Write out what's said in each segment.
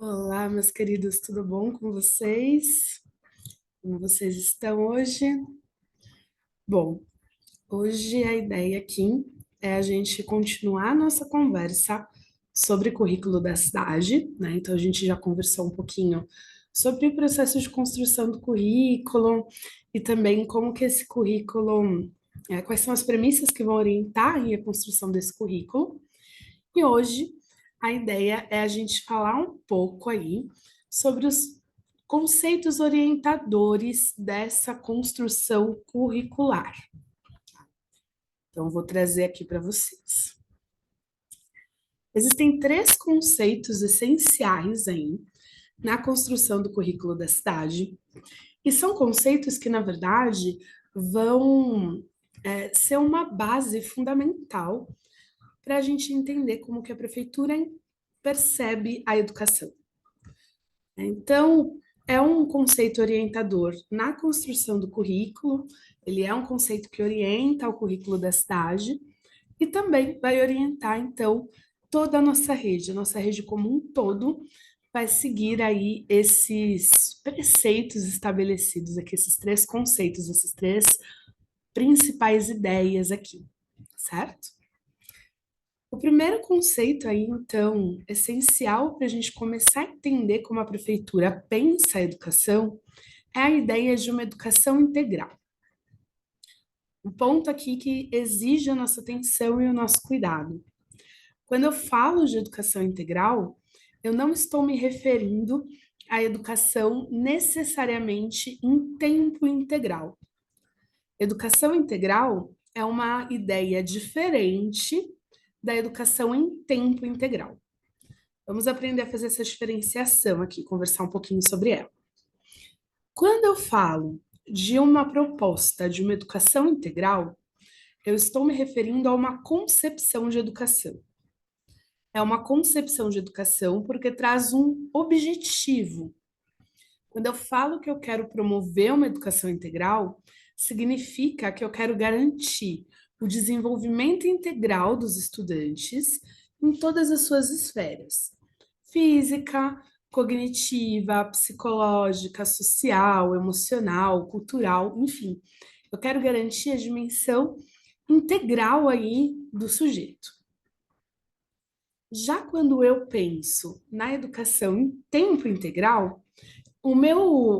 Olá, meus queridos, tudo bom com vocês? Como vocês estão hoje? Bom, hoje a ideia aqui é a gente continuar a nossa conversa sobre currículo da cidade, né? Então a gente já conversou um pouquinho sobre o processo de construção do currículo e também como que esse currículo, quais são as premissas que vão orientar aí a construção desse currículo. E hoje a ideia é a gente falar um pouco aí sobre os conceitos orientadores dessa construção curricular. Então, vou trazer aqui para vocês. Existem três conceitos essenciais aí na construção do currículo da cidade, e são conceitos que, na verdade, vão ser uma base fundamental para a gente entender como que a prefeitura percebe a educação. Então, é um conceito orientador na construção do currículo, ele é um conceito que orienta o currículo da cidade e também vai orientar, então, toda a nossa rede como um todo vai seguir aí esses preceitos estabelecidos aqui, esses três conceitos, esses três principais ideias aqui, certo? O primeiro conceito aí, então, essencial para a gente começar a entender como a prefeitura pensa a educação, é a ideia de uma educação integral. Um ponto aqui que exige a nossa atenção e o nosso cuidado. Quando eu falo de educação integral, eu não estou me referindo à educação necessariamente em tempo integral. Educação integral é uma ideia diferente da educação em tempo integral. Vamos aprender a fazer essa diferenciação aqui, conversar um pouquinho sobre ela. Quando eu falo de uma proposta de uma educação integral, eu estou me referindo a uma concepção de educação. É uma concepção de educação porque traz um objetivo. Quando eu falo que eu quero promover uma educação integral, significa que eu quero garantir o desenvolvimento integral dos estudantes em todas as suas esferas: física, cognitiva, psicológica, social, emocional, cultural, enfim. Eu quero garantir a dimensão integral aí do sujeito. Já quando eu penso na educação em tempo integral,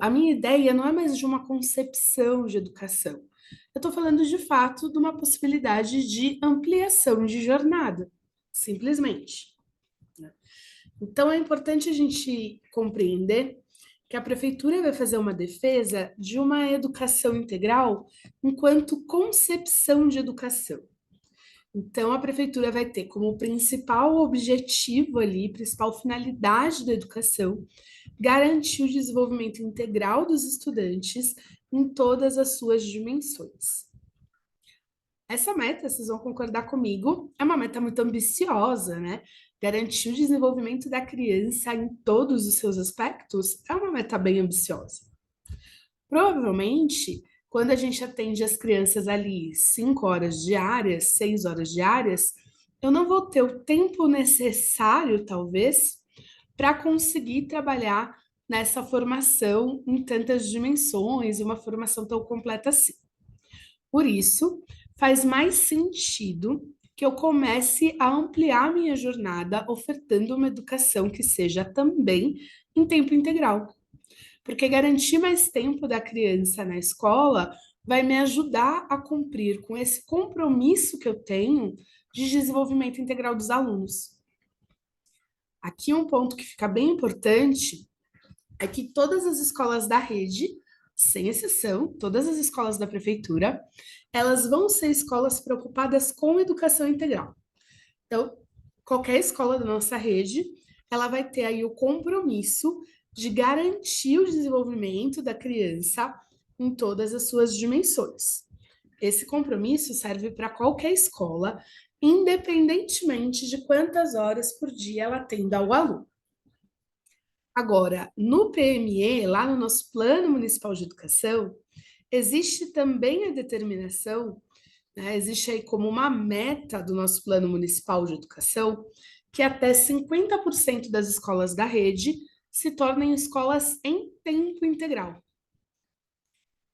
a minha ideia não é mais de uma concepção de educação. Eu estou falando de fato de uma possibilidade de ampliação de jornada, simplesmente. Então é importante a gente compreender que a prefeitura vai fazer uma defesa de uma educação integral enquanto concepção de educação. Então, a prefeitura vai ter como principal objetivo ali, principal finalidade da educação, garantir o desenvolvimento integral dos estudantes em todas as suas dimensões. Essa meta, vocês vão concordar comigo, é uma meta muito ambiciosa, né? Garantir o desenvolvimento da criança em todos os seus aspectos é uma meta bem ambiciosa. Provavelmente, quando a gente atende as crianças ali 5 horas diárias, 6 horas diárias, eu não vou ter o tempo necessário, talvez, para conseguir trabalhar nessa formação em tantas dimensões, uma formação tão completa assim. Por isso, faz mais sentido que eu comece a ampliar minha jornada ofertando uma educação que seja também em tempo integral. Porque garantir mais tempo da criança na escola vai me ajudar a cumprir com esse compromisso que eu tenho de desenvolvimento integral dos alunos. Aqui um ponto que fica bem importante é que todas as escolas da rede, sem exceção, todas as escolas da prefeitura, elas vão ser escolas preocupadas com educação integral. Então, qualquer escola da nossa rede, ela vai ter aí o compromisso de garantir o desenvolvimento da criança em todas as suas dimensões. Esse compromisso serve para qualquer escola, independentemente de quantas horas por dia ela atenda ao aluno. Agora, no PME, lá no nosso Plano Municipal de Educação, existe também a determinação, né, existe aí como uma meta do nosso Plano Municipal de Educação, que até 50% das escolas da rede se tornem escolas em tempo integral.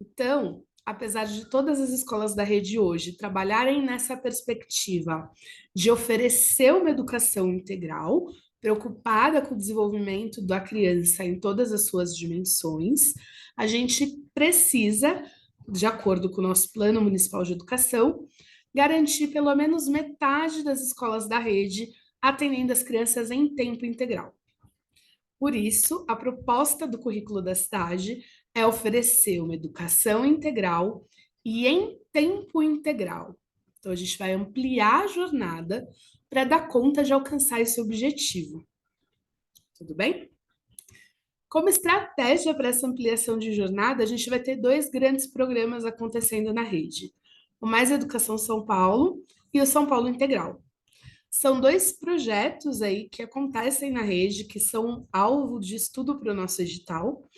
Então, apesar de todas as escolas da rede hoje trabalharem nessa perspectiva de oferecer uma educação integral, preocupada com o desenvolvimento da criança em todas as suas dimensões, a gente precisa, de acordo com o nosso Plano Municipal de Educação, garantir pelo menos metade das escolas da rede atendendo as crianças em tempo integral. Por isso, a proposta do currículo da cidade é oferecer uma educação integral e em tempo integral. Então, a gente vai ampliar a jornada para dar conta de alcançar esse objetivo. Tudo bem? Como estratégia para essa ampliação de jornada, a gente vai ter dois grandes programas acontecendo na rede: o Mais Educação São Paulo e o São Paulo Integral. São dois projetos aí que acontecem na rede, que são alvo de estudo para o nosso edital,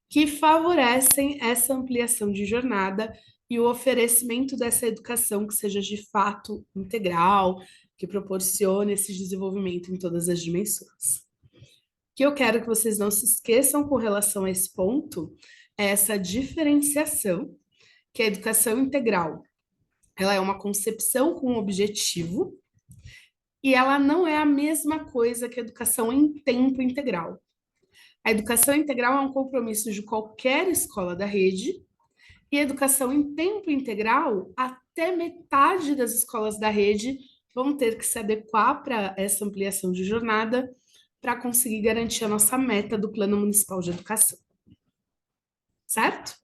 que favorecem essa ampliação de jornada e o oferecimento dessa educação que seja de fato integral, que proporcione esse desenvolvimento em todas as dimensões. O que eu quero que vocês não se esqueçam com relação a esse ponto é essa diferenciação, que a educação integral, ela é uma concepção com um objetivo, e ela não é a mesma coisa que a educação em tempo integral. A educação integral é um compromisso de qualquer escola da rede, e a educação em tempo integral, até metade das escolas da rede vão ter que se adequar para essa ampliação de jornada para conseguir garantir a nossa meta do Plano Municipal de Educação. Certo?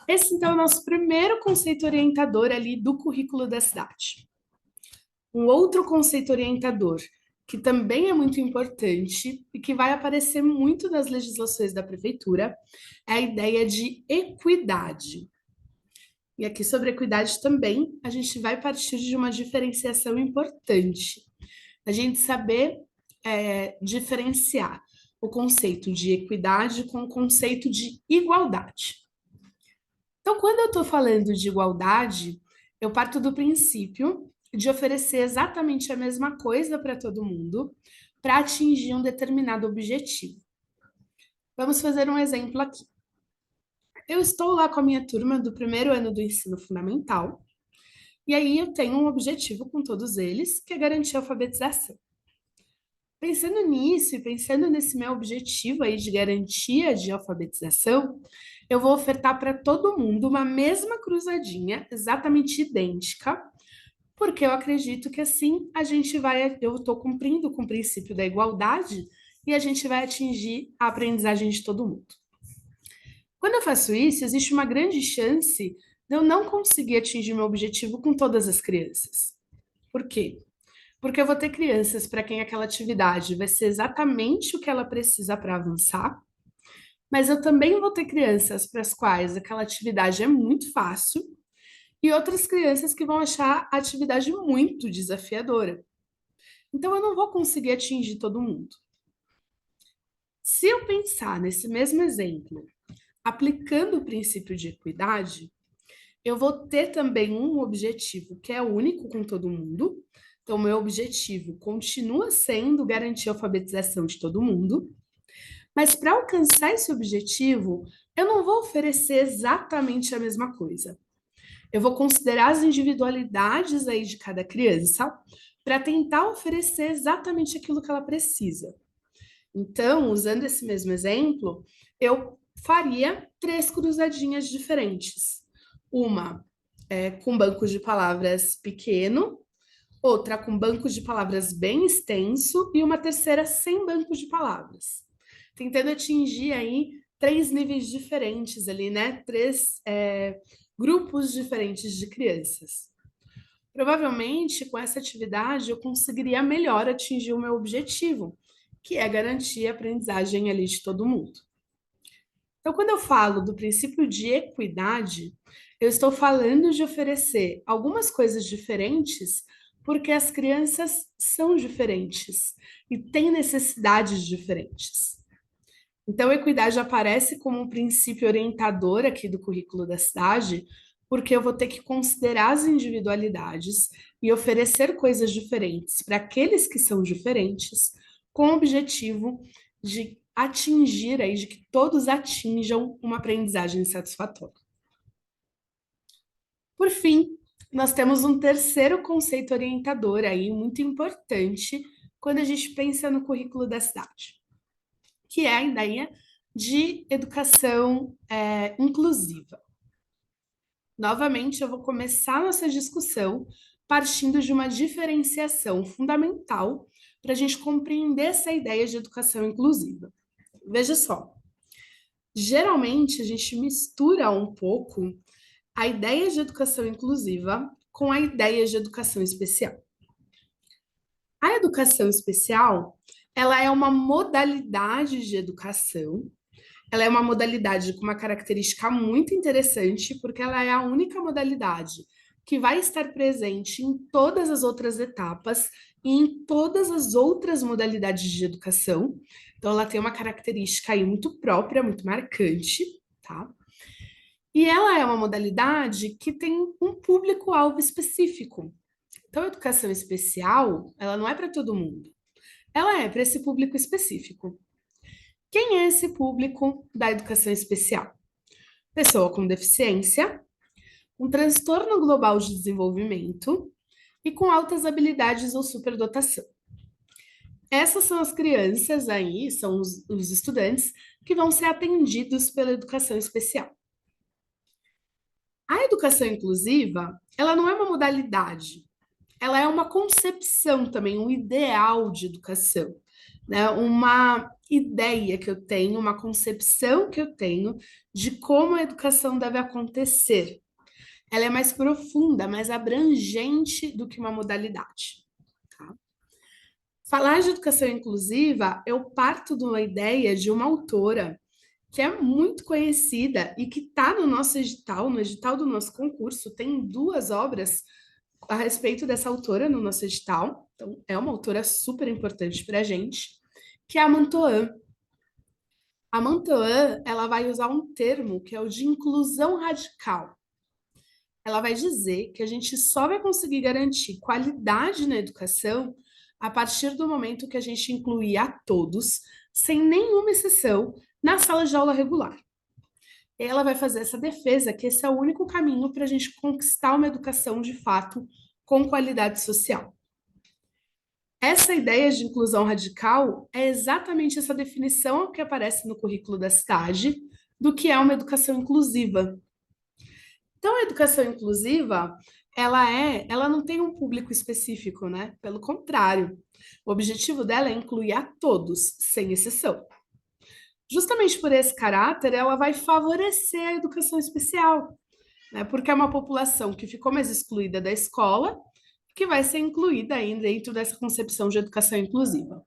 Esse, então, é o nosso primeiro conceito orientador ali do currículo da cidade. Um outro conceito orientador, que também é muito importante e que vai aparecer muito nas legislações da prefeitura, é a ideia de equidade. E aqui sobre equidade também, a gente vai partir de uma diferenciação importante. A gente saber diferenciar o conceito de equidade com o conceito de igualdade. Então, quando eu estou falando de igualdade, eu parto do princípio de oferecer exatamente a mesma coisa para todo mundo para atingir um determinado objetivo. Vamos fazer um exemplo aqui. Eu estou lá com a minha turma do primeiro ano do ensino fundamental, e aí eu tenho um objetivo com todos eles, que é garantir a alfabetização. Pensando nisso e pensando nesse meu objetivo aí de garantia de alfabetização, eu vou ofertar para todo mundo uma mesma cruzadinha, exatamente idêntica, porque eu acredito que assim eu estou cumprindo com o princípio da igualdade e a gente vai atingir a aprendizagem de todo mundo. Quando eu faço isso, existe uma grande chance de eu não conseguir atingir meu objetivo com todas as crianças. Por quê? Porque eu vou ter crianças para quem aquela atividade vai ser exatamente o que ela precisa para avançar, mas eu também vou ter crianças para as quais aquela atividade é muito fácil e outras crianças que vão achar a atividade muito desafiadora. Então, eu não vou conseguir atingir todo mundo. Se eu pensar nesse mesmo exemplo, aplicando o princípio de equidade, eu vou ter também um objetivo que é único com todo mundo. Então, meu objetivo continua sendo garantir a alfabetização de todo mundo, mas para alcançar esse objetivo, eu não vou oferecer exatamente a mesma coisa. Eu vou considerar as individualidades aí de cada criança para tentar oferecer exatamente aquilo que ela precisa. Então, usando esse mesmo exemplo, eu faria 3 cruzadinhas diferentes. Uma com banco de palavras pequeno, outra com banco de palavras bem extenso e uma terceira sem banco de palavras. Tentando atingir aí 3 níveis diferentes ali, né? 3 grupos diferentes de crianças. Provavelmente, com essa atividade, eu conseguiria melhor atingir o meu objetivo, que é garantir a aprendizagem ali de todo mundo. Então, quando eu falo do princípio de equidade, eu estou falando de oferecer algumas coisas diferentes, porque as crianças são diferentes e têm necessidades diferentes. Então, a equidade aparece como um princípio orientador aqui do currículo da cidade, porque eu vou ter que considerar as individualidades e oferecer coisas diferentes para aqueles que são diferentes, com o objetivo de atingir aí, de que todos atinjam uma aprendizagem satisfatória. Por fim, nós temos um terceiro conceito orientador aí, muito importante, quando a gente pensa no currículo da cidade, que é a ideia de educação inclusiva. Novamente, eu vou começar nossa discussão partindo de uma diferenciação fundamental para a gente compreender essa ideia de educação inclusiva. Veja só, geralmente a gente mistura um pouco a ideia de educação inclusiva com a ideia de educação especial. A educação especial, ela é uma modalidade de educação. Ela é uma modalidade com uma característica muito interessante, porque ela é a única modalidade que vai estar presente em todas as outras etapas e em todas as outras modalidades de educação. Então, ela tem uma característica aí muito própria, muito marcante, tá? E ela é uma modalidade que tem um público-alvo específico. Então, a educação especial, ela não é para todo mundo. Ela é para esse público específico. Quem é esse público da educação especial? Pessoa com deficiência, um transtorno global de desenvolvimento e com altas habilidades ou superdotação. Essas são as crianças aí, são os estudantes que vão ser atendidos pela educação especial. A educação inclusiva, ela não é uma modalidade, ela é uma concepção também, um ideal de educação, né? Uma ideia que eu tenho, uma concepção que eu tenho de como a educação deve acontecer. Ela é mais profunda, mais abrangente do que uma modalidade. Tá? Falar de educação inclusiva, eu parto de uma ideia de uma autora que é muito conhecida e que está no nosso edital, no edital do nosso concurso, tem 2 obras a respeito dessa autora no nosso edital. Então, é uma autora super importante para a gente, que é a Mantoan. A Mantoan, ela vai usar um termo que é o de inclusão radical. Ela vai dizer que a gente só vai conseguir garantir qualidade na educação a partir do momento que a gente incluir a todos, sem nenhuma exceção, na sala de aula regular. Ela vai fazer essa defesa que esse é o único caminho para a gente conquistar uma educação de fato com qualidade social. Essa ideia de inclusão radical é exatamente essa definição que aparece no currículo da cidade do que é uma educação inclusiva. Então, a educação inclusiva, ela não tem um público específico, né? Pelo contrário, o objetivo dela é incluir a todos, sem exceção. Justamente por esse caráter, ela vai favorecer a educação especial, né? Porque é uma população que ficou mais excluída da escola, que vai ser incluída aí dentro dessa concepção de educação inclusiva.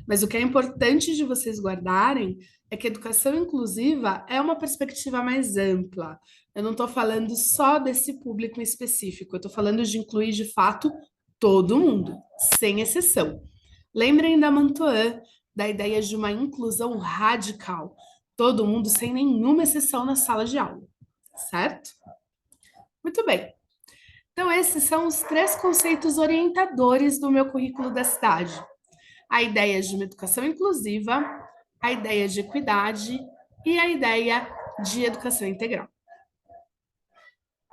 Mas o que é importante de vocês guardarem é que a educação inclusiva é uma perspectiva mais ampla. Eu não estou falando só desse público em específico, eu estou falando de incluir de fato todo mundo, sem exceção. Lembrem da Mantoan, da ideia de uma inclusão radical, todo mundo sem nenhuma exceção na sala de aula, certo? Muito bem. Então, esses são os 3 conceitos orientadores do meu currículo da cidade. A ideia de uma educação inclusiva, a ideia de equidade e a ideia de educação integral.